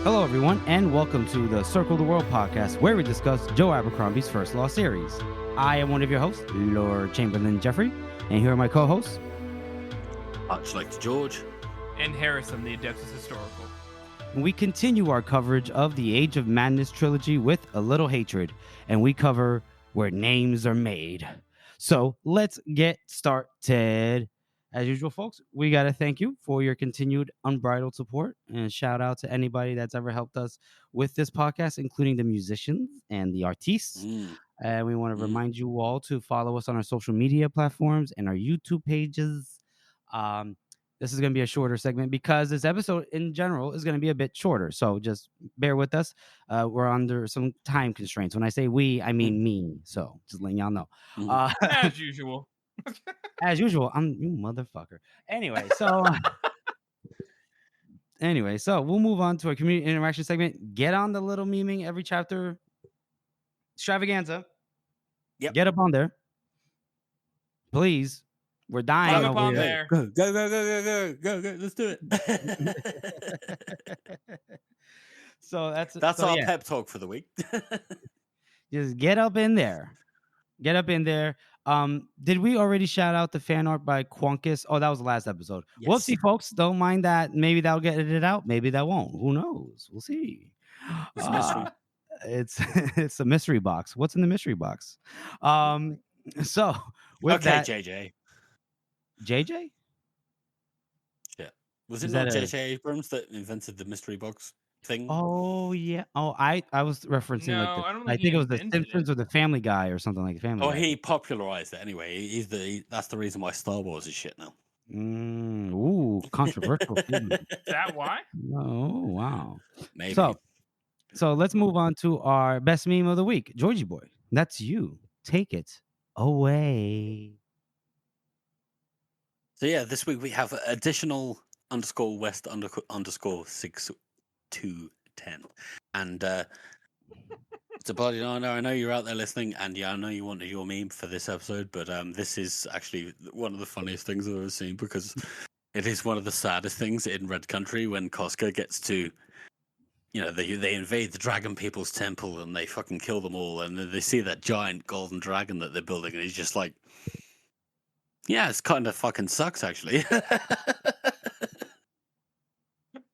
Hello, everyone, and welcome to the Circle the World podcast, where we discuss Joe Abercrombie's First Law series. I am one of your hosts, Lord Chamberlain Jeffrey, and here are my co-hosts. Much like George. And Harrison, the Adeptus Historical. We continue our coverage of the Age of Madness trilogy with A Little Hatred, and we cover Where Names Are Made. So let's get started. As usual, folks, we got to thank you for your continued unbridled support, and shout out to anybody that's ever helped us with this podcast, including the musicians and the artists. And we want to remind you all to follow us on our social media platforms and our YouTube pages. This is going to be a shorter segment because this episode in general is going to be a bit shorter. So just bear with us. We're under some time constraints. When I say we, I mean me. So just letting y'all know. As usual. As usual, you motherfucker. Anyway, so we'll move on to our community interaction segment. Get on the little memeing every chapter extravaganza. Yep. Get up on there. Please. We're dying up over on here. there. Go. Let's do it. So that's our pep talk for the week. Just get up in there. Get up in there. Did we already shout out the fan art by Quonkus? Oh, that was the last episode. Yes. Whoopsie, folks. Don't mind that. Maybe that'll get edited out. Maybe that won't. Who knows? We'll see. It's a mystery. It's a mystery box. What's in the mystery box? So with that, JJ. JJ? Yeah. Was it not JJ Abrams that invented the mystery box thing? Oh yeah. Oh, I was referencing I think it was the Simpsons or the Family Guy or something like the Family Guy. He popularized it anyway. That's the reason why Star Wars is shit now. Ooh, controversial. Is that why? Oh wow. Maybe. So let's move on to our best meme of the week. Georgie boy, that's you. Take it away. So yeah, this week we have additional _West _6210. And it's a bloody honor. I know you're out there listening, and yeah, I know you wanted your meme for this episode, but this is actually one of the funniest things I've ever seen, because it is one of the saddest things in Red Country when Costco gets to, they invade the dragon people's temple and they fucking kill them all, and then they see that giant golden dragon that they're building, and he's just like, yeah, it's kind of fucking sucks, actually.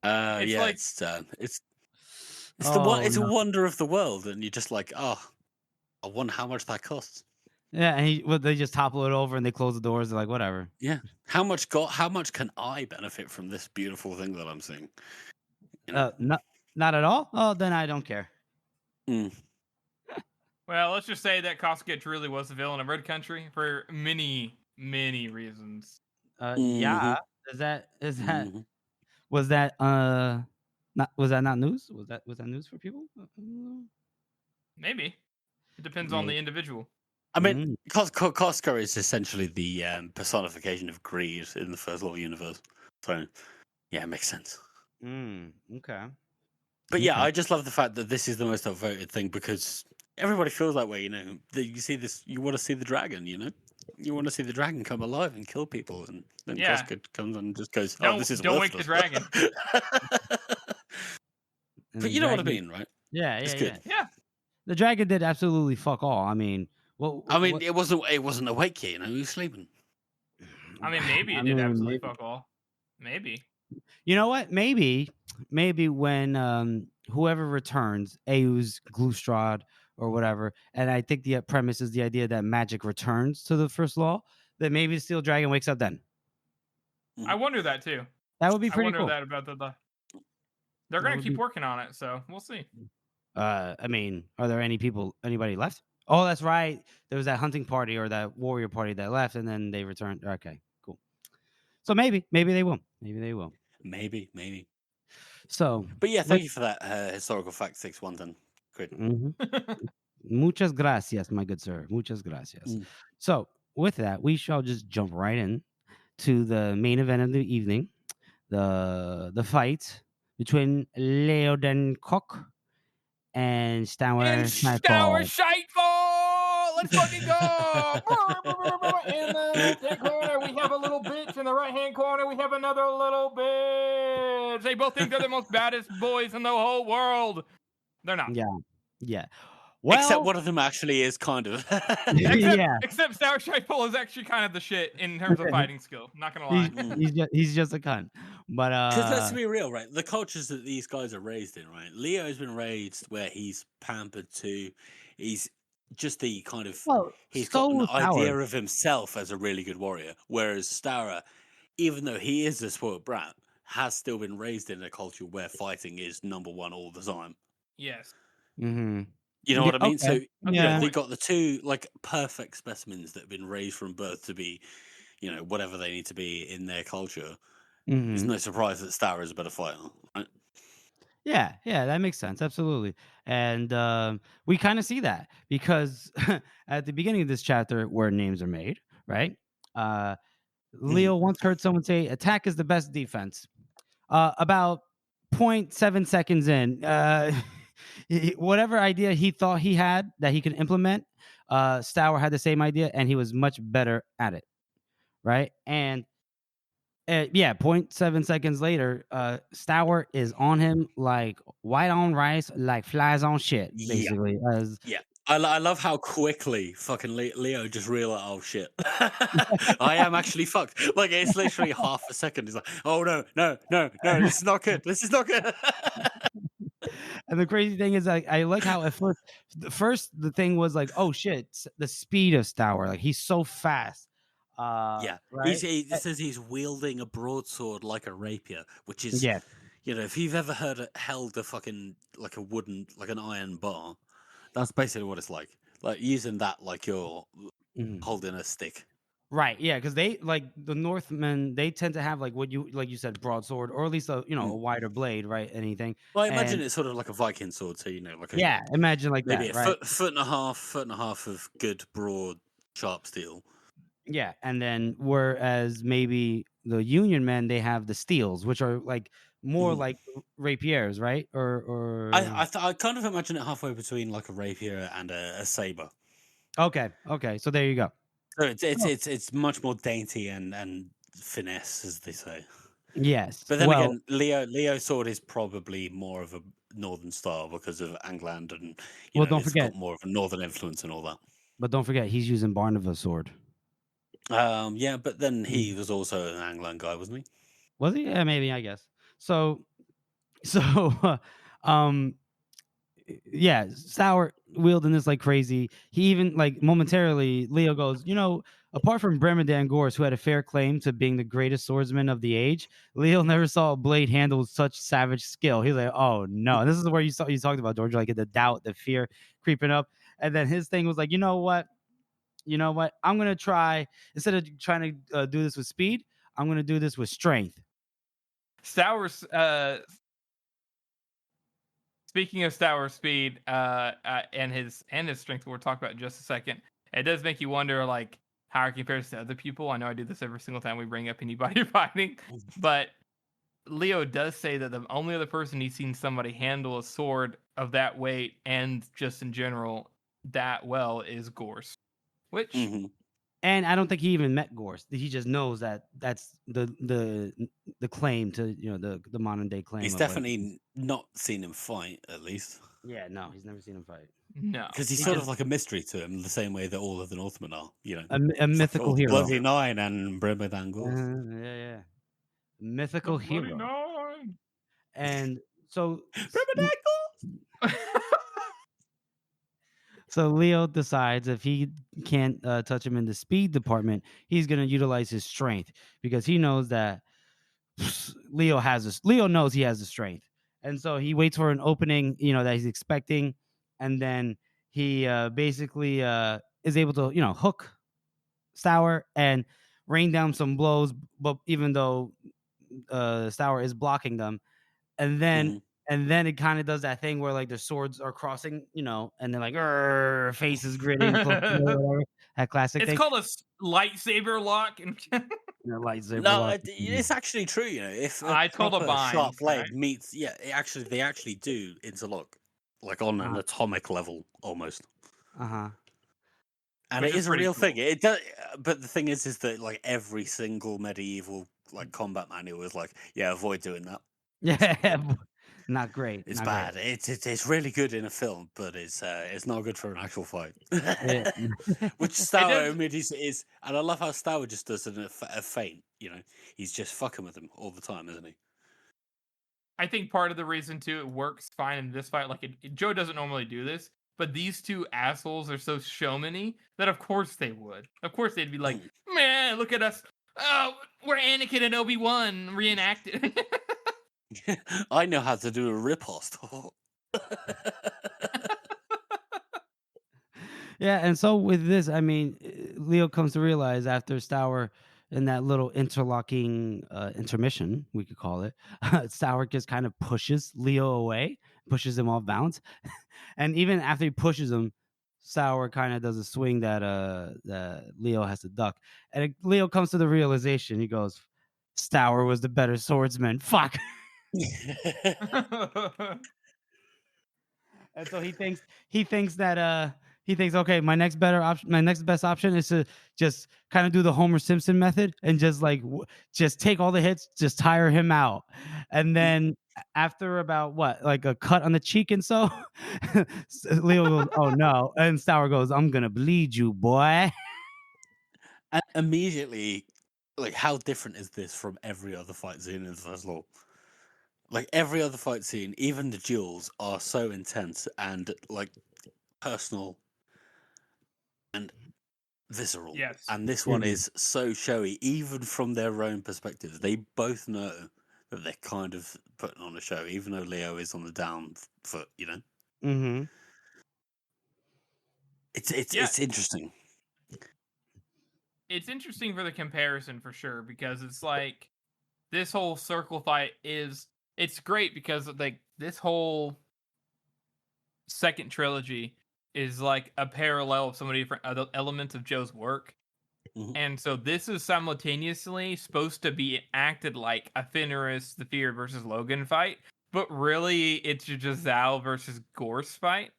It's a wonder of the world, and you're just like, I wonder how much that costs. Yeah, and they just topple it over and they close the doors. They're like, whatever. Yeah, how much can I benefit from this beautiful thing that I'm seeing? Not at all. Oh, then I don't care. Well, let's just say that Costco truly was the villain of Red Country for many reasons. Yeah. Is that was that not news? Was that news for people? Maybe. It depends on the individual. I mean, Costco is essentially the personification of greed in the First Law universe. So, yeah, it makes sense. Okay. But yeah, I just love the fact that this is the most outvoted thing, because everybody feels that way, you see this, you want to see the dragon, you want to see the dragon come alive and kill people, and then Costco comes and just goes, this is don't wake the dragon. But you know what I mean, right? Yeah, it's good. Yeah. The dragon did absolutely fuck all. I mean, it wasn't awake yet, he was sleeping. I mean, maybe it did absolutely fuck all. Maybe. You know what? Maybe when whoever returns, Eus, Glustrad, or whatever, and I think the premise is the idea that magic returns to the First Law, that maybe the Steel Dragon wakes up then. I wonder that too. That would be pretty cool. I wonder that about they're going to keep working on it, so we'll see. I mean, are there anybody left? Oh, that's right. There was that hunting party or that warrior party that left, and then they returned. Okay, cool. So maybe they will. Maybe. So, but yeah, thank you for that historical fact 6-1 then. Muchas gracias, my good sir. Muchas gracias. So, with that, we shall just jump right in to the main event of the evening, the fight between Leoden Koch and Stour Shightfall. Let's fucking go! In the left-hand corner, we have a little bitch. In the right-hand corner, we have another little bitch. swords. They both think they're the most baddest boys in the whole world. They're not. Yeah. Except Well, one of them actually is kind of. yeah. Except Sour Rifle is actually kind of the shit in terms of fighting skill. Not gonna lie. He's just a cunt. But Because let's be real, right? The cultures that these guys are raised in, right? Leo's been raised where he's pampered to. He's just the kind of. well, He's got so an was Sour. idea of himself as a really good warrior. Whereas Stara, even though he is a spoiled brat, has still been raised in a culture where fighting is number one all the time. Yes. Mm-hmm. You know what I mean? Okay. So Yeah. they got the two like perfect specimens that have been raised from birth to be, whatever they need to be in their culture. Mhm. It's no surprise that Star is a better fighter, right? Yeah, that makes sense. Absolutely. And we kind of see that because at the beginning of this chapter, where names are made, right? Leo once heard someone say, "Attack is the best defense." About 0.7 seconds in, whatever idea he thought he had that he could implement, Stour had the same idea, and he was much better at it, right? And 0.7 seconds later, Stour is on him like white on rice, like flies on shit, basically. Yeah. I love how quickly fucking Leo just realized, oh shit, I am actually fucked. Like it's literally half a second. He's like, oh no, this is not good. This is not good. And the crazy thing is, I like how at first the thing was like, oh shit, the speed of Stour, like he's so fast. Yeah, right. He says he's wielding a broadsword like a rapier, which is Yeah. if you've ever held a fucking like a wooden like an iron bar, that's basically what it's like. Like using that like you're holding a stick. Right. Yeah, because they like the Northmen, they tend to have like what you said, broadsword, or at least a a wider blade, right? Anything. Well, I imagine it's sort of like a Viking sword, so like imagine like maybe that, a right? foot and a half of good broad sharp steel. Yeah, and then whereas maybe the Union men, they have the steels, which are like more like rapiers, right? I kind of imagine it halfway between like a rapier and a saber. Okay, so there you go. So it's much more dainty and finesse, as they say. Yes, but then again, Leo's sword is probably more of a northern style because of Angland, and don't it's forget, got more of a northern influence and all that. But don't forget, he's using Barnava's sword. Yeah, but then he was also an Angland guy, wasn't he? Was he? Yeah, maybe, I guess. So, yeah, Sour wielding this like crazy. He even like momentarily, Leo goes, apart from Bremerdan Gorse, who had a fair claim to being the greatest swordsman of the age, Leo never saw a blade handle with such savage skill. He's like, oh no. And this is where you talked about, George, like the doubt, the fear creeping up. And then his thing was like, you know what? I'm gonna try, instead of trying to do this with speed, I'm gonna do this with strength. Stour's speaking of Stour's speed and his strength, we'll talk about in just a second. It does make you wonder like how it compares to other people. I know I do this every single time we bring up anybody fighting, but Leo does say that the only other person he's seen somebody handle a sword of that weight and just in general that well is Gorse. Which and I don't think he even met Gorse. He just knows that that's the claim to the modern day claim. He's definitely not seen him fight, at least. Yeah, no, he's never seen him fight. No, because he's sort of like a mystery to him, the same way that all of the Northmen are. A mythical hero, Bloody Nine and Bremerdan Gorse. Yeah, mythical hero. Nine. And so Bremerdan Gorse. So Leo decides if he can't touch him in the speed department, he's going to utilize his strength, because he knows that Leo knows he has the strength. And so he waits for an opening, that he's expecting. And then he basically is able to, hook Stour and rain down some blows. But even though Stour is blocking them, and then it kind of does that thing where like their swords are crossing, and they're like faces gritting. That classic thing. It's called a lightsaber lock. Lightsaber no, lock. it's actually true. If it's called a bind, sharp blade right? meets, they actually do interlock, like on an atomic level almost. And it is a real thing. It does, but the thing is that like every single medieval like combat manual was like, avoid doing that. Yeah, not great. It's not bad. Great. It's really good in a film, but it's not good for an actual fight. Yeah. Which It Stour does. admit is, and I love how Stour just does it in a feint. You know, he's just fucking with him all the time, isn't he? I think part of the reason too it works fine in this fight. Like Joe doesn't normally do this, but these two assholes are so showmany that of course they would. Of course they'd be like, "Man, look at us! Oh, we're Anakin and Obi-Wan reenacted." I know how to do a riposte. Yeah, and so with this, I mean, Leo comes to realize after Stour in that little interlocking intermission, we could call it, Stour just kind of pushes Leo away, pushes him off balance, and even after he pushes him, Stour kind of does a swing that Leo has to duck, and Leo comes to the realization. He goes, "Stour was the better swordsman. Fuck." And so he thinks, okay, my next best option is to just kind of do the Homer Simpson method and just like just take all the hits, just tire him out. And then after about what, like a cut on the cheek and so Leo goes, "Oh no." And Stour goes, "I'm gonna bleed you, boy." And immediately, like, how different is this from every other fight scene in the First Law? Like, every other fight scene, even the duels, are so intense and, like, personal and visceral. Yes. And this one is so showy, even from their own perspectives. They both know that they're kind of putting on a show, even though Leo is on the down foot, you know? Mm-hmm. It's interesting. It's interesting for the comparison for sure because it's like this whole circle fight it's great because like this whole second trilogy is like a parallel of so many different other elements of Joe's work. Mhm. And so this is simultaneously supposed to be acted like a Fenris the Fear versus Logan fight, but really it's a Giselle versus Gorse fight,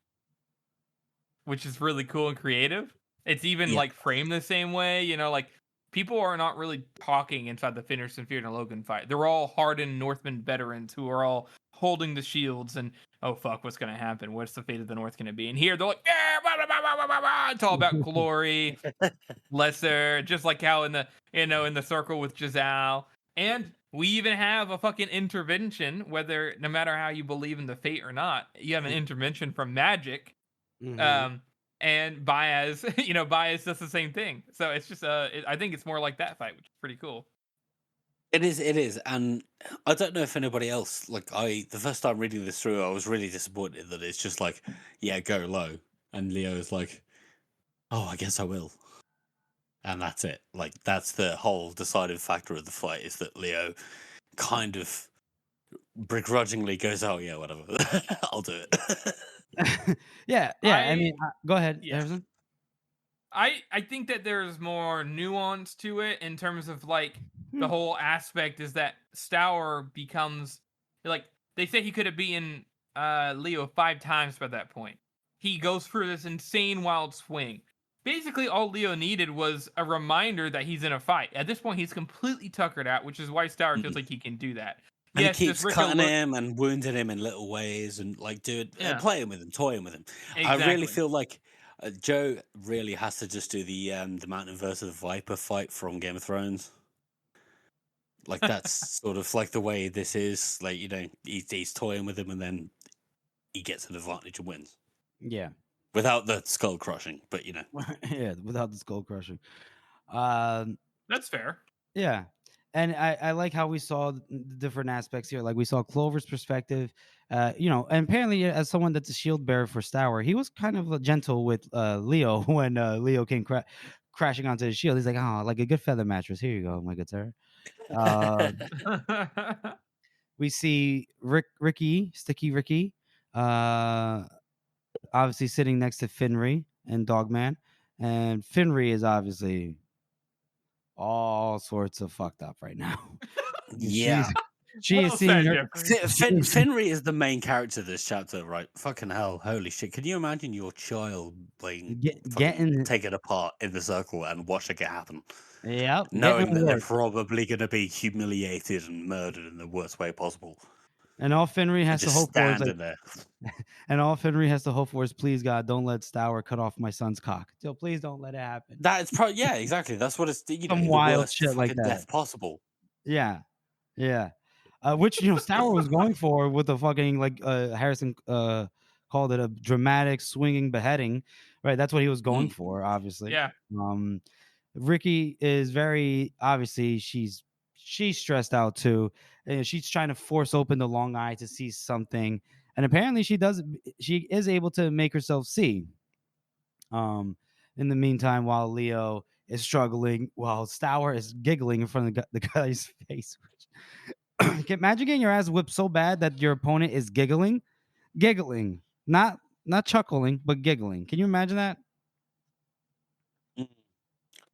which is really cool and creative. It's even Yeah. like framed the same way, you know, like people are not really talking inside the Fenris and Fear and Logan fight. They're all hardened Northman veterans who are all holding the shields and oh fuck, what's gonna happen? What's the fate of the North gonna be? And here they're like, yeah, blah, blah, blah, blah, blah, blah. It's all about glory, lesser, just like how in the in the circle with Giselle. And we even have a fucking intervention, whether no matter how you believe in the fate or not, you have an intervention from magic. Mm-hmm. And Baez, Baez does the same thing. So it's just I think it's more like that fight, which is pretty cool. It is, and I don't know if anybody else, like, the first time reading this through, I was really disappointed that it's just like, yeah, go low, and Leo's like, oh, I guess I will. And that's it. Like, that's the whole deciding factor of the fight, is that Leo kind of begrudgingly goes, oh, yeah, whatever. I'll do it. Yeah. I mean, go ahead, yeah. Harrison. I think that there's more nuance to it in terms of like the whole aspect is that Stour becomes like they say he could have beaten Leo 5 times by that point. He goes through this insane wild swing. Basically, all Leo needed was a reminder that he's in a fight. At this point, he's completely tuckered out, which is why Stour feels like he can do that. And Yes, he keeps does Rico cutting look- him and wounding him in little ways and like playing with him, toying with him. I really Exactly. feel like Joe really has to just do the Mountain versus Viper fight from Game of Thrones. Like that's sort of like the way this is. Like, you know, he's toying with him and then he gets an advantage and wins. Yeah. Without the skull crushing, but you know. Yeah, without the skull crushing. That's fair. Yeah. And I like how we saw the different aspects here. Like we saw Clover's perspective, and apparently as someone that's a shield bearer for Stour, he was kind of gentle with Leo when Leo came crashing onto his shield. He's like, oh, like a good feather mattress. Here you go, my good sir. We see Sticky Ricky, obviously sitting next to Finry and Dogman. And Finry is obviously all sorts of fucked up right now. Yeah. She is seeing her. Finry is the main character of this chapter, right? Fucking hell, holy shit. Can you imagine your child being getting taken apart in the circle and watching it happen? Yep. Knowing that they're probably going to be humiliated and murdered in the worst way possible. And all Finry has to Just hope for is standing there. and all Finry has to hope for is, please God, don't let Stour cut off my son's cock. So please don't let it happen. That's probably exactly. That's what it's Some the wild worst shit like fucking that. death possible. Yeah. Which Stour was going for with the fucking Harrison called it a dramatic swinging beheading, right? That's what he was going for, obviously. Yeah. Ricky is very obviously she's stressed out too. And she's trying to force open the long eye to see something, and apparently she is able to make herself see. In the meantime, while Leo is struggling, while Stour is giggling in front of the guy's face. Imagine getting your ass whipped so bad that your opponent is giggling, not chuckling, but giggling. Can you imagine that?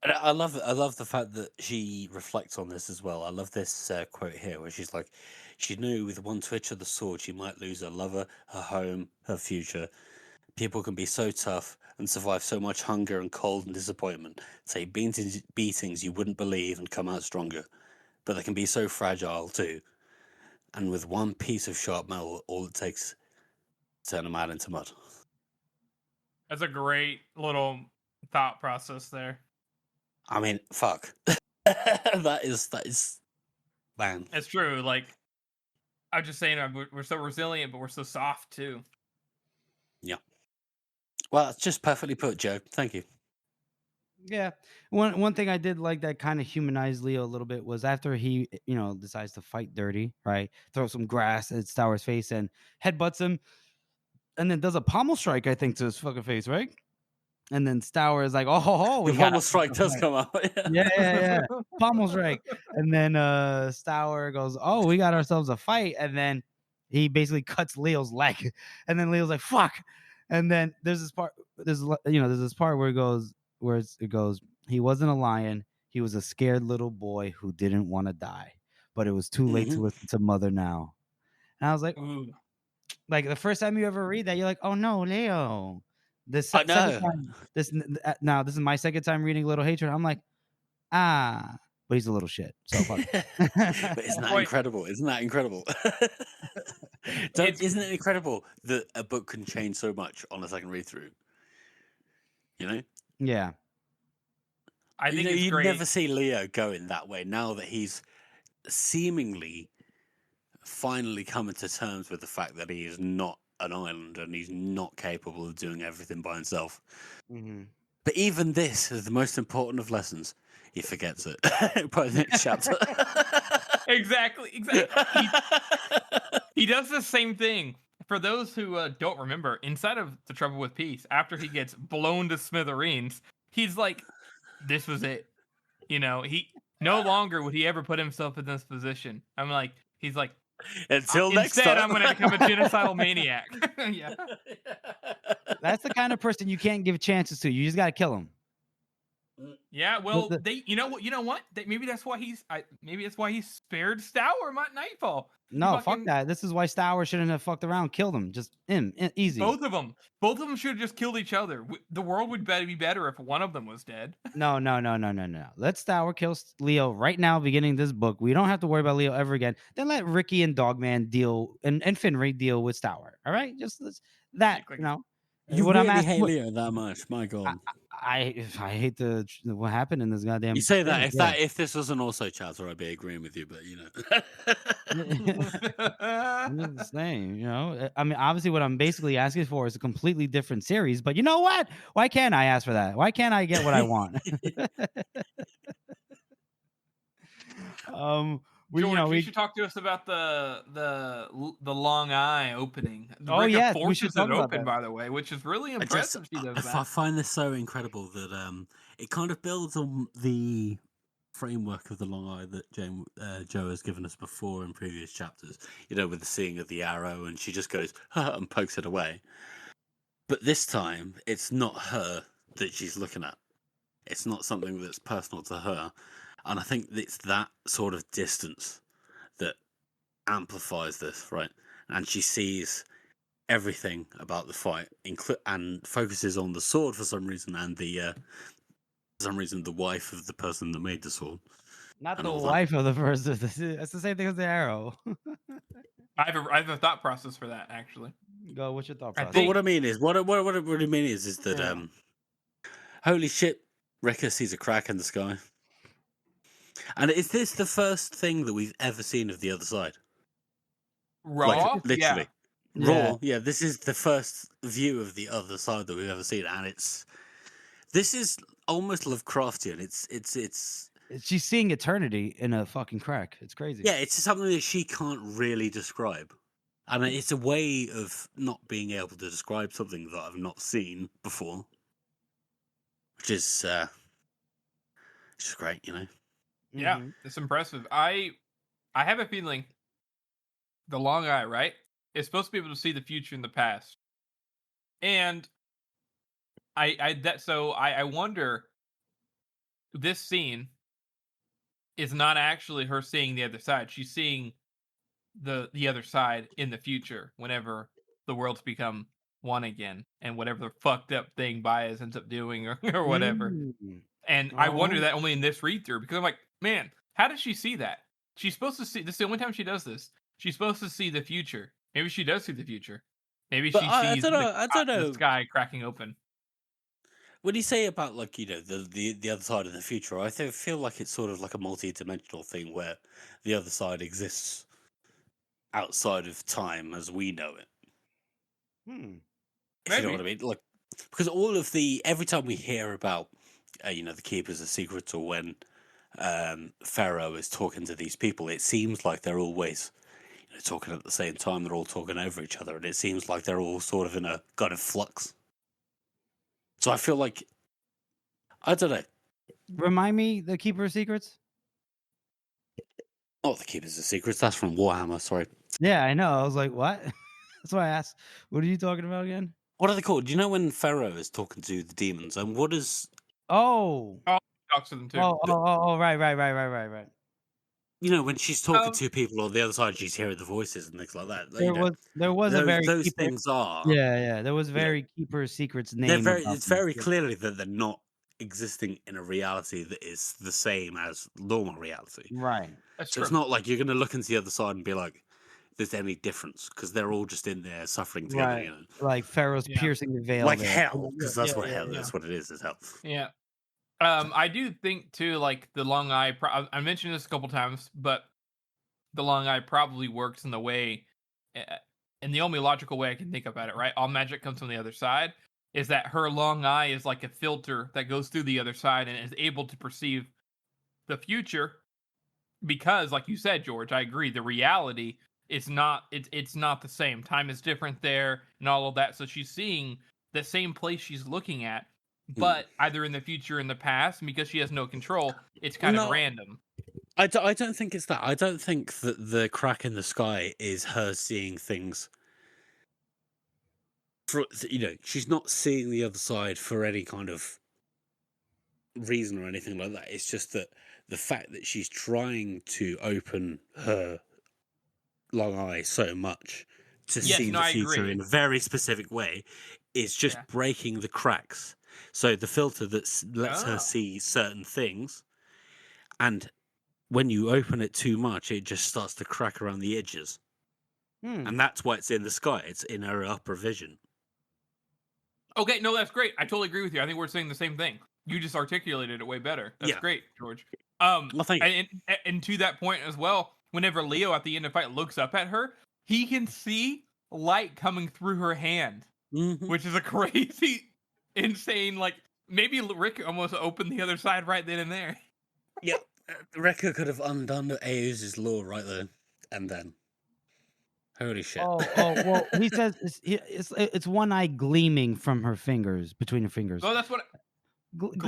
And I love the fact that she reflects on this as well. I love this quote here where she's like, she knew with one twitch of the sword she might lose her lover, her home, her future. People can be so tough and survive so much hunger and cold and disappointment, take beatings you wouldn't believe and come out stronger. But they can be so fragile too. And with one piece of sharp metal, all it takes to turn a man into mud. That's a great little thought process there. I mean, fuck. that is, man. It's true. Like, I'm just saying, we're so resilient, but we're so soft too. Yeah. Well, that's just perfectly put, Joe. Thank you. Yeah. One thing I did like that kind of humanized Leo a little bit was after he, decides to fight dirty, right? Throw some grass at Stour's face and headbutts him, and then does a pommel strike, I think, to his fucking face, right? And then Stour is like, oh, the pommel strike does come out. Yeah. Pommel strike. And then Stour goes, oh, we got ourselves a fight. And then he basically cuts Leo's leg. And then Leo's like, fuck. And then there's this part, there's this part where it goes, he wasn't a lion. He was a scared little boy who didn't want to die. But it was too late to listen to mother now. And I was like, ooh. Like the first time you ever read that, you're like, oh no, Leo. Second time, this is my second time reading Little Hatred. I'm like, but he's a little shit. So fuck. But isn't that incredible? Isn't that incredible? Isn't it incredible that a book can change so much on a second read through? You know? Yeah. I think it's you great. never see Leo going that way now that he's seemingly finally coming to terms with the fact that he is not an island and he's not capable of doing everything by himself. Mm-hmm. But even this is the most important of lessons. He forgets it by the next chapter. Exactly. He does the same thing. For those who don't remember, inside of The Trouble with Peace, after he gets blown to smithereens, he's like, this was it. He no longer would he ever put himself in this position. He's like, until next time. Instead, I'm going to become a genocidal maniac. Yeah. That's the kind of person you can't give chances to. You just got to kill him. Yeah, well, you know what? Maybe that's why he spared Stour at Nightfall. No, fuck that. This is why Stour shouldn't have fucked around. Killed him. Just easy. Both of them should have just killed each other. The world would be better if one of them was dead. No. Let Stour kill Leo right now, beginning this book. We don't have to worry about Leo ever again. Then let Ricky and Dogman deal and Finry deal with Stour. All right, just that. You what really I'm asking, hate Leo that much? My God. I hate what happened in this goddamn. You say that if this was an also chapter, I'd be agreeing with you, but I'm just saying, I mean, obviously, what I'm basically asking for is a completely different series. But you know what? Why can't I ask for that? Why can't I get what I want? George, you should talk to us about the long eye opening. Yeah, we should talk about that, by the way, which is really impressive. I find this so incredible that it kind of builds on the framework of the long eye that Joe has given us before in previous chapters. With the seeing of the arrow, and she just goes and pokes it away. But this time, it's not her that she's looking at. It's not something that's personal to her. And I think it's that sort of distance that amplifies this, right? And she sees everything about the fight, and focuses on the sword for some reason, and the wife of the person that made the sword. Not and the all that. wife of the person. That's the same thing as the arrow. I have a thought process for that actually. Go. What's your thought I process? But what I mean is, what I really mean is that Yeah. holy shit, Rekka sees a crack in the sky. And is this the first thing that we've ever seen of the other side? Raw, Like, literally. Yeah. Raw, yeah, this is the first view of the other side that we've ever seen, and this is almost Lovecraftian. It's She's seeing eternity in a fucking crack. It's crazy. yeah, it's something that she can't really describe, and it's a way of not being able to describe something that I've not seen before, which is just great, you know. yeah, it's impressive. I have a feeling the long eye, right, is supposed to be able to see the future and the past, and I wonder, this scene is not actually her seeing the other side. She's seeing the other side in the future whenever the worlds become one again, and whatever the fucked up thing Baez ends up doing or whatever. Mm. And I wonder Oh. that only in this read through, because I'm like, man, how does she see that? She's supposed to see. This is the only time she does this. She's supposed to see the future. Maybe she does see the future. Maybe But she I sees don't know. I don't know. the sky cracking open. What do you say about, like, you know, the other side of the future? I feel like it's sort of like a multi-dimensional thing where the other side exists outside of time as we know it. If you know what I mean, like, because every time we hear about, you know, the Keepers of Secrets, or when Pharaoh is talking to these people, it seems like they're always, you know, talking at the same time. They're all talking over each other, and it seems like they're all sort of in a kind of flux. So I feel like, I don't know. Remind me, the Keeper of Secrets. Not the Keepers of Secrets. That's from Warhammer. Sorry. Yeah, I know. I was like, what? That's why I asked. What are you talking about again? What are they called? Do you know when Pharaoh is talking to the demons? And what is... Oh. Talks to them too. Right. You know, when she's talking to people on the other side, she's hearing the voices and things like that. You know, There was a very those Keeper, things are... Yeah. There was very Keeper of Secrets name. It's very clearly that they're not existing in a reality that is the same as normal reality. Right. That's So true. it's not like you're going to look into the other side and be like, there's any difference, because they're all just in there suffering together. Right. You know, Like Pharaoh's piercing the veil. like there. hell, because that's what hell yeah. is. What it is hell. Yeah. I do think too, like the long eye. I mentioned this a couple times, but the long eye probably works in the way, in the only logical way I can think about it. Right, all magic comes from the other side. Is that her long eye is like a filter that goes through the other side and is able to perceive the future, because, like you said, George, I agree. The reality is not. It's not the same. Time is different there, and all of that. So she's seeing the same place she's looking at, but either in the future or in the past, and because she has no control, it's kind of random. I don't think it's that. I don't think that the crack in the sky is her seeing things. You know, she's not seeing the other side for any kind of reason or anything like that. It's just that the fact that she's trying to open her long eye so much to see the future in a very specific way is just breaking the cracks. So the filter that lets her see certain things, and when you open it too much, it just starts to crack around the edges. And that's why it's in the sky. It's in her upper vision. Okay, no, that's great. I totally agree with you. I think we're saying the same thing. You just articulated it way better. That's great, George. Well, thank you. And to that point as well, whenever Leo at the end of the fight looks up at her, he can see light coming through her hand, which is a crazy, insane, like, maybe Rick almost opened the other side right then and there. Yeah, Rekka could have undone Aeus's law right there and then. Holy shit. Oh, well, he says it's one eye gleaming from her fingers, between her fingers. Oh, that's what...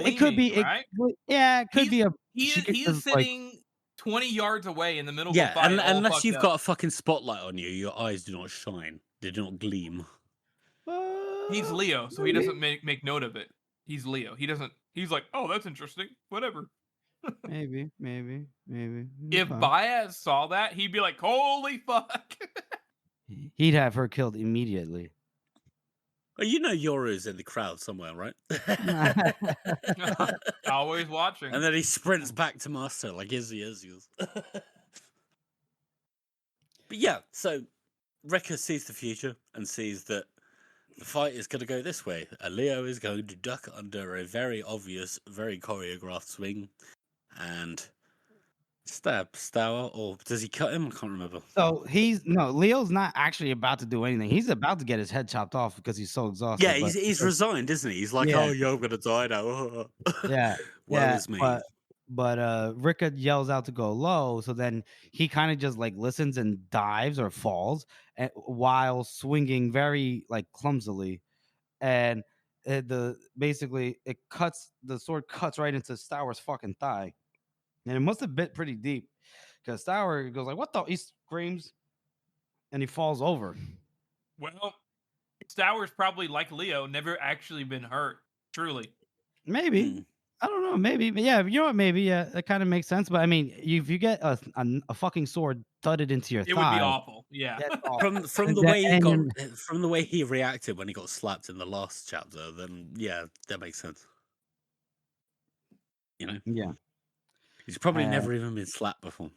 it could be, right? It could be a... He's sitting 20 yards away in the middle of the fight. Unless you've got a fucking spotlight on you, your eyes do not shine. They do not gleam. He's Leo, so he doesn't make note of it. He's Leo. He doesn't... He's like, oh, that's interesting. Whatever. Maybe. If Baez saw that, he'd be like, holy fuck. He'd have her killed immediately. Well, you know Yoru's in the crowd somewhere, right? Always watching. And then he sprints back to Master like Izzy. But yeah, so Rekka sees the future and sees that the fight is going to go this way. Leo is going to duck under a very obvious, very choreographed swing and stab Stour, or does he cut him? I can't remember. So Leo's not actually about to do anything. He's about to get his head chopped off because he's so exhausted. Yeah, he's resigned, isn't he? He's like, Yeah. oh, yo, I'm gonna die now. Yeah, Woe is me. But Rika yells out to go low, so then he kind of just like listens and dives or falls while swinging very like clumsily, and the sword cuts right into Stour's fucking thigh, and it must have bit pretty deep because Stour goes like, "What the?" He screams, and he falls over. Well, Stour's probably like Leo, never actually been hurt. Truly, Maybe. I don't know. Maybe, but yeah, you know what? Maybe, yeah, that kind of makes sense. But I mean, if you get a fucking sword thudded into your it thigh, would be awful. Yeah. that's awful. From the way he reacted when he got slapped in the last chapter, then yeah, that makes sense. You know? Yeah. He's probably never even been slapped before.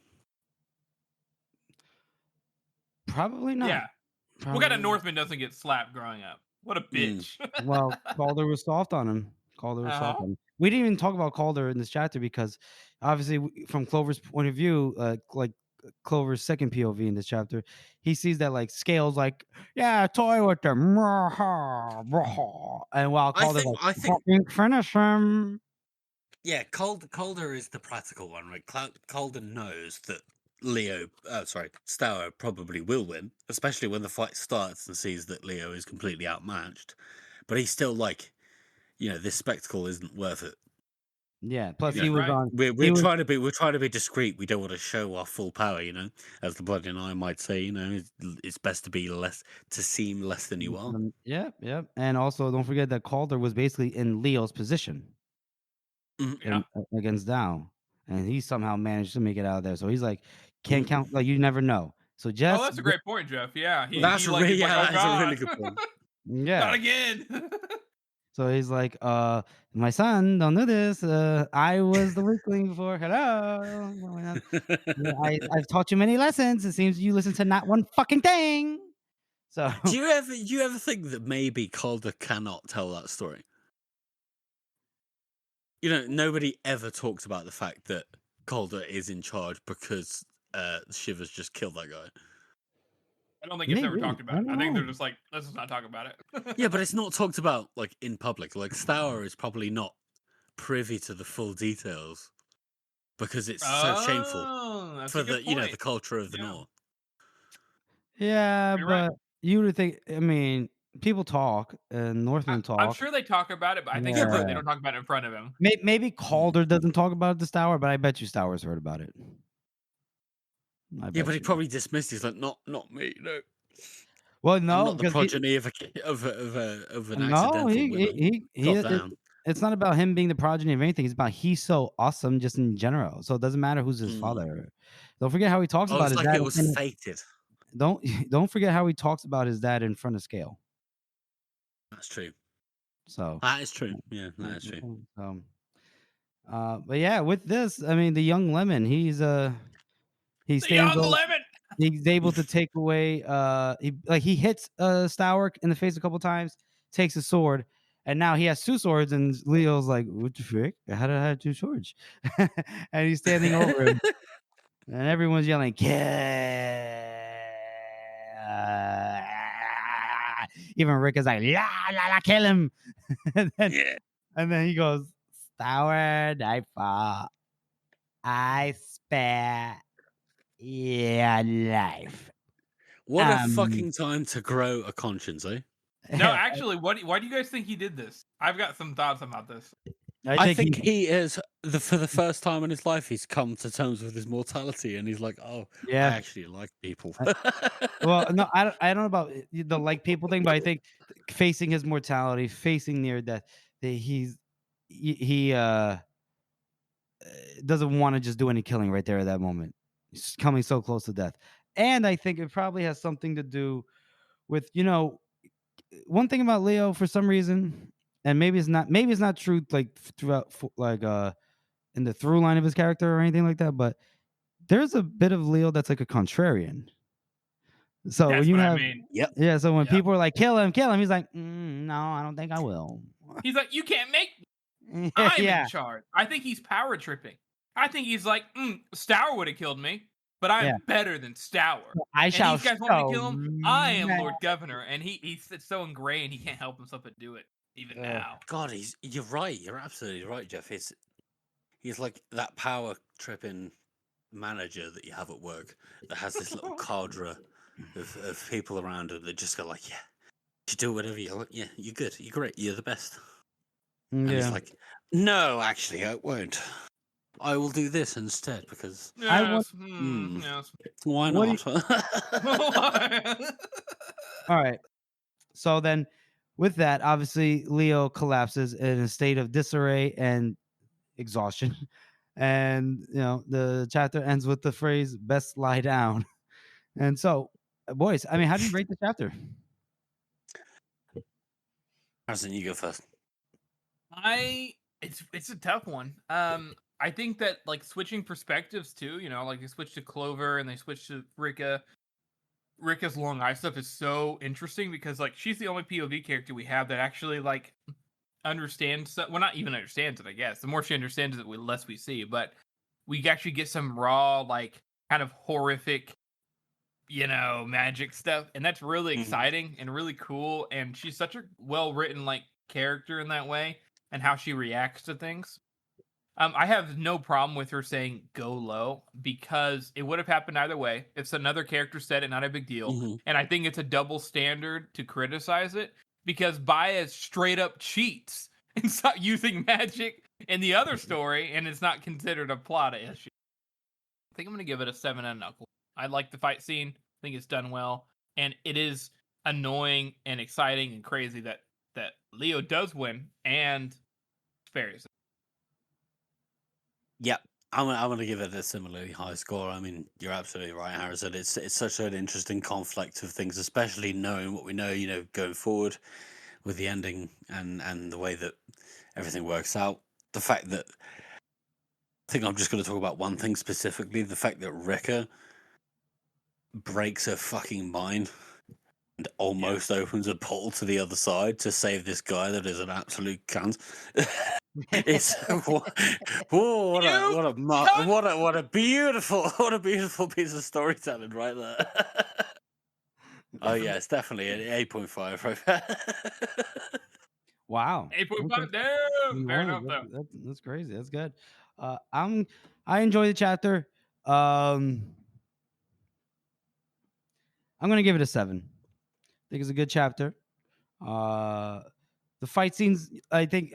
Probably not. Yeah. What kind of Northman doesn't get slapped growing up? What a bitch. Well, Calder was soft on him. We didn't even talk about Calder in this chapter because obviously from Clover's point of view, like Clover's second POV in this chapter, he sees that like Scale's like, yeah, toy with them. And while Calder's I think finish him. Yeah, Calder is the practical one, right? Calder knows that Stour probably will win, especially when the fight starts and sees that Leo is completely outmatched. But he's still like, this spectacle isn't worth it. Yeah. Plus, he was on. We're trying to be discreet. We don't want to show our full power, as the Bloody and I might say. It's best to be seem less than you are. Yep. And also, don't forget that Calder was basically in Leo's position against Dow, and he somehow managed to make it out of there. So he's like, can't count. Like you never know. So just that's a great point, Jeff. Yeah, that's a really good point. Yeah, not again. So he's like, my son, don't do this. I was the weakling before. Hello. I've taught you many lessons. It seems you listen to not one fucking thing. So do you ever think that maybe Calder cannot tell that story? Nobody ever talks about the fact that Calder is in charge because Shivers just killed that guy. I don't think it's ever talked about. I think they're just like, let's just not talk about it. Yeah, but it's not talked about like in public. Like Stour is probably not privy to the full details because it's so shameful for the culture of the North. Yeah, but you would think. I mean, people talk and Northmen talk. I'm sure they talk about it, but I think they don't talk about it in front of him. Maybe Calder doesn't talk about it to Stour, but I bet you Stour's heard about it. Yeah, but he probably dismissed. He's like, not me, no. Well, no, I'm not the progeny of an accidental it's not about him being the progeny of anything. It's about he's so awesome just in general. So it doesn't matter who's his father. Don't forget how he talks about his dad. It was fated. Don't forget how he talks about his dad in front of Scale. That's true. So that is true. Yeah, that is true. But yeah, with this, I mean, the young Lemon, he's able to take away. He hits Stour in the face a couple times, takes his sword, and now he has two swords. And Leo's like, "What the frick? How did I have two swords?" And he's standing over him, and everyone's yelling, "Kill!" Even Rick is like, "La la la, kill him!" And then he goes, "Stour, I fought. I spare your life." What a fucking time to grow a conscience, eh? No, actually, why do you guys think he did this? I've got some thoughts about this. I think he is for the first time in his life, he's come to terms with his mortality, and he's like, "Oh, yeah, I actually like people." Well, no, I don't know about the like people thing, but I think facing his mortality, facing near death, he doesn't want to just do any killing right there at that moment. He's coming so close to death, and I think it probably has something to do with one thing about Leo, for some reason, and maybe it's not true like throughout like in the through line of his character or anything like that, but there's a bit of Leo that's like a contrarian. So when That's you what I have mean. yeah, so when Yeah. people are like kill him, he's like, no, I don't think I will. He's like, you can't make me. I'm Yeah. in charge. I think he's power tripping. I think he's like, Stour would have killed me, but I'm Yeah. better than Stour. I And shall these guys want me to kill him. I am show Lord Governor, and he's so ingrained he can't help himself but do it even now. God, you're right. You're absolutely right, Jeff. He's like that power tripping manager that you have at work that has this little cadre of people around him that just go like, yeah, you do whatever you like. Yeah, you're good. You're great. You're the best. And he's Yeah. like, no, actually, I won't. I will do this instead because Yes, yes. yes. Why What not? All right. So then with that, obviously Leo collapses in a state of disarray and exhaustion. And the chapter ends with the phrase best lie down. And so, boys, I mean, how do you rate the chapter? Harrison, you go first. It's a tough one. I think that like switching perspectives too, like they switch to Clover and they switch to Rika. Rika's long eye stuff is so interesting because like she's the only POV character we have that actually like understands. Well, not even understands it. I guess the more she understands it, the less we see. But we actually get some raw, like kind of horrific, magic stuff, and that's really exciting and really cool. And she's such a well written like character in that way, and how she reacts to things. I have no problem with her saying go low because it would have happened either way. If another character said it, not a big deal. And I think it's a double standard to criticize it because Baez straight up cheats and start using magic in the other story, and it's not considered a plot issue. I think I'm going to give it a 7 and a knuckle. I like the fight scene. I think it's done well. And it is annoying and exciting and crazy that Leo does win and spares it. Yeah, I'm going to give it a similarly high score. I mean, you're absolutely right, Harrison. It's such an interesting conflict of things, especially knowing what we know, going forward with the ending and the way that everything works out. The fact that I think I'm just going to talk about one thing specifically: the fact that Rika breaks her fucking mind and almost opens a portal to the other side to save this guy that is an absolute cunt. It's what a beautiful piece of storytelling right there. Oh yeah, it's definitely an 8.5 right there. Wow. 8.5 damn. Fair enough though. That's crazy. That's good. I enjoy the chapter. I'm gonna give it a 7. I think it's a good chapter. The fight scenes, I think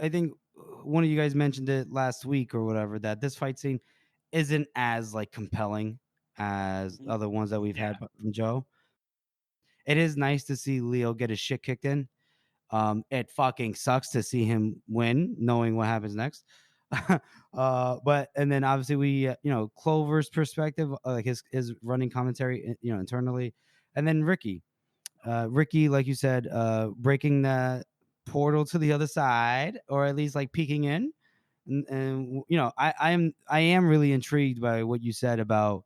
one of you guys mentioned it last week or whatever, that this fight scene isn't as like compelling as other ones that we've had from Joe. It is nice to see Leo get his shit kicked in. It fucking sucks to see him win, knowing what happens next. But and then obviously we Clover's perspective, like his running commentary, internally, and then Ricky, like you said, breaking that portal to the other side, or at least like peeking in, and I am really intrigued by what you said about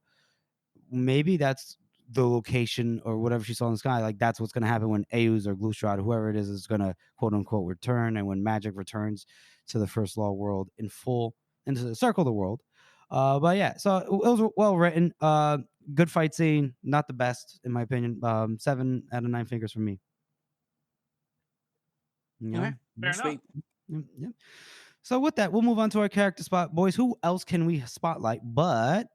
maybe that's the location or whatever she saw in the sky. Like that's what's going to happen when Eus or Glustrad, whoever it is going to quote unquote return, and when magic returns to the first law world in full, into the circle of the world. But yeah, so it was well written. Good fight scene, not the best in my opinion. 7 out of 9 fingers from me. Yeah, fair enough. Yeah. So with that, we'll move on to our character spot, boys. Who else can we spotlight but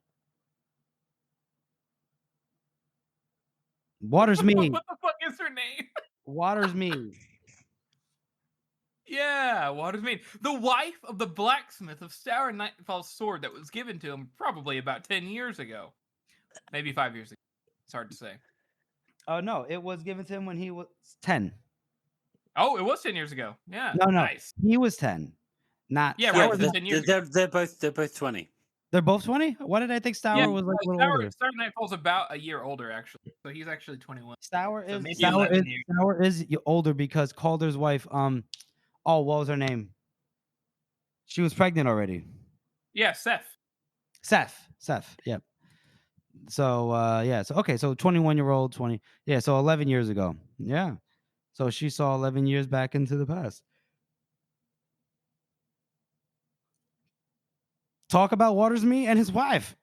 Waters Me? What the fuck is her name? Waters Me. Yeah, Waters Me. The wife of the blacksmith of Stour Nightfall's sword that was given to him probably about 10 years ago. Maybe 5 years ago. It's hard to say. Oh, no, it was given to him when he was 10. Oh, it was 10 years ago. Yeah. No. Nice. He was 10. Not yeah, right. 10 years they're both 20. They're both 20? Why did I think Stour was like a little older? Stour Nightfall's about a year older, actually. So he's actually 21. Stour So is maybe Stour 11 is, years. Stour is older because Calder's wife, oh, what was her name? She was pregnant already. Yeah, Seth. Seth. Yep. So yeah, so okay, so 21-year-old, 20. Yeah, so 11 years ago. Yeah. So she saw 11 years back into the past. Talk about Watersmeet and his wife.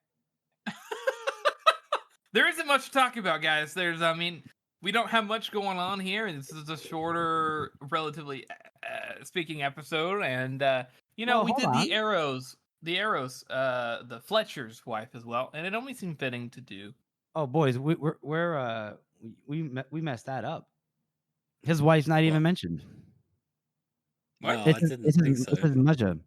There isn't much to talk about, guys. We don't have much going on here. This is a shorter, relatively speaking episode, and we hold did on. the Arrows, the Fletcher's wife as well, and it only seemed fitting to do. Oh, boys, we messed that up. His wife's not even mentioned. No, It's I his, didn't it's his, think so. it's his mother.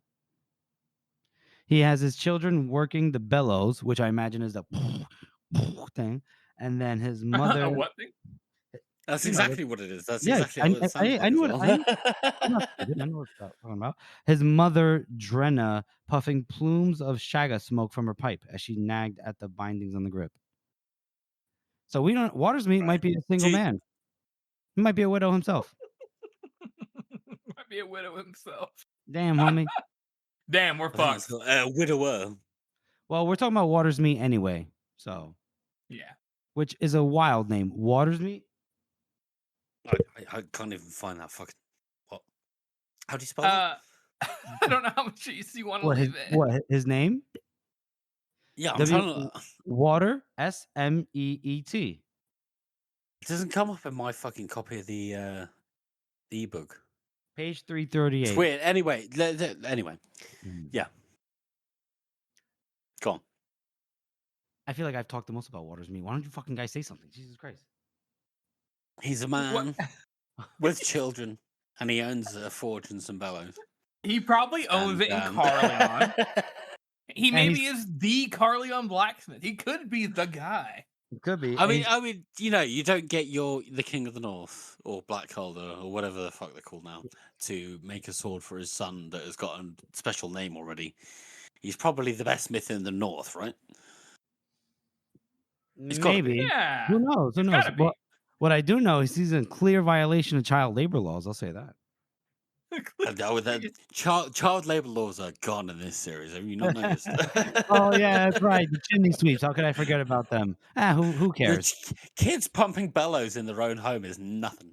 He has his children working the bellows, which I imagine is the thing, and then his mother. What thing? That's You know, exactly what it is. That's yeah, exactly what it sounds like. I knew as what well. I'm not stupid. I know what I'm talking about. His mother, Drenna, puffing plumes of shaga smoke from her pipe as she nagged at the bindings on the grip. So we don't. Watersmeet might be a single man. He might be a widow himself. Might be a widow himself. Damn, homie. Damn, we're I think fucked. it's called, widower. Well, we're talking about Watersmeet anyway. So Yeah. which is a wild name, Watersmeet. I can't even find that fucking. What? How do you spell that? I don't know how much use you want to leave it. What his name? Yeah, I'm trying to. Water Smeet. It doesn't come up in my fucking copy of the ebook. Page 338. It's weird. Anyway, yeah. Go on. I feel like I've talked the most about Watersmeet. Why don't you fucking guys say something? Jesus Christ. He's a man with children, and he owns a forge and some bellows. He probably owns it in Carleon. He maybe is the Carleon blacksmith. He could be the guy. It could be. I mean, you don't get the King of the North or Blackholder or whatever the fuck they're called now to make a sword for his son that has got a special name already. He's probably the best smith in the North, right? Maybe. Yeah. Who knows? Who knows? Well, what I do know is he's in clear violation of child labor laws. I'll say that. Child labor laws are gone in this series. Have you not noticed? Oh yeah, that's right. The chimney sweeps. How could I forget about them? Who cares? Kids pumping bellows in their own home is nothing.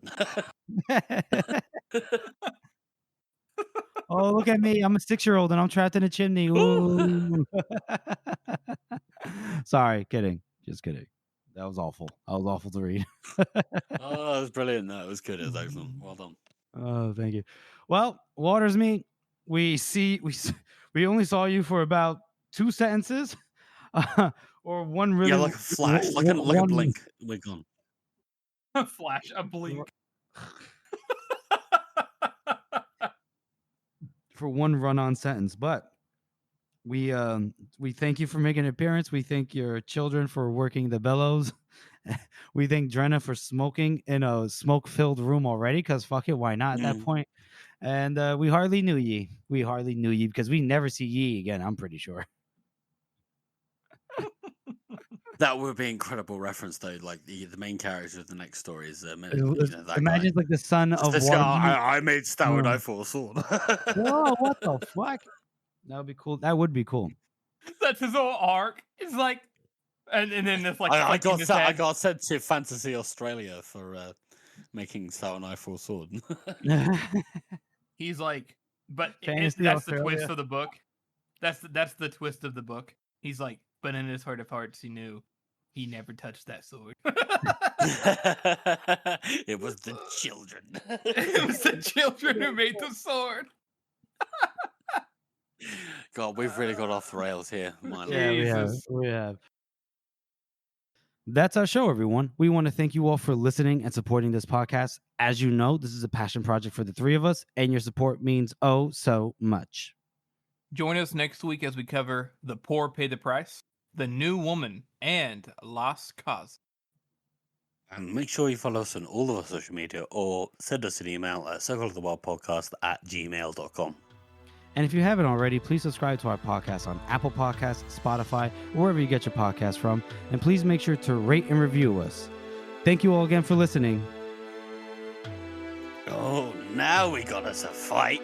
Oh, look at me. I'm a 6-year-old and I'm trapped in a chimney. Ooh. Sorry, kidding. Just kidding. That was awful. That was awful to read. Oh, that was brilliant. That was good. It was excellent. Well done. Oh, thank you. Well, Watersmeet, we only saw you for about 2 sentences, or one really. Yeah, like a flash, like a blink. We're gone. A flash, a blink. For one run-on sentence, but we thank you for making an appearance. We thank your children for working the bellows. We thank Drenna for smoking in a smoke-filled room already, because fuck it, why not at that point? And we hardly knew ye. We hardly knew ye because we never see ye again, I'm pretty sure. That would be an incredible reference, though. Like the main character of the next story is imagine like the son of this guy. I made Stour Nightfall sword. Whoa, what the fuck? That would be cool. That would be cool. That's his whole arc. It's like, and then this like I got sent to Fantasy Australia for making Stour Nightfall sword. He's like, but Fantasy that's Australia. the twist of the book. That's the twist of the book. He's like, but in his heart of hearts, he knew he never touched that sword. It was the children. It was the children who made the sword. God, we've really got off the rails here. Yeah, we have. That's our show, everyone. We want to thank you all for listening and supporting this podcast. As you know, this is a passion project for the three of us, and your support means oh so much. Join us next week as we cover The Poor Pay the Price, The New Woman, and Las Casas. And make sure you follow us on all of our social media or send us an email at circleofthewildpodcast@gmail.com. And if you haven't already, please subscribe to our podcast on Apple Podcasts, Spotify, or wherever you get your podcast from. And please make sure to rate and review us. Thank you all again for listening. Oh, now we got us a fight.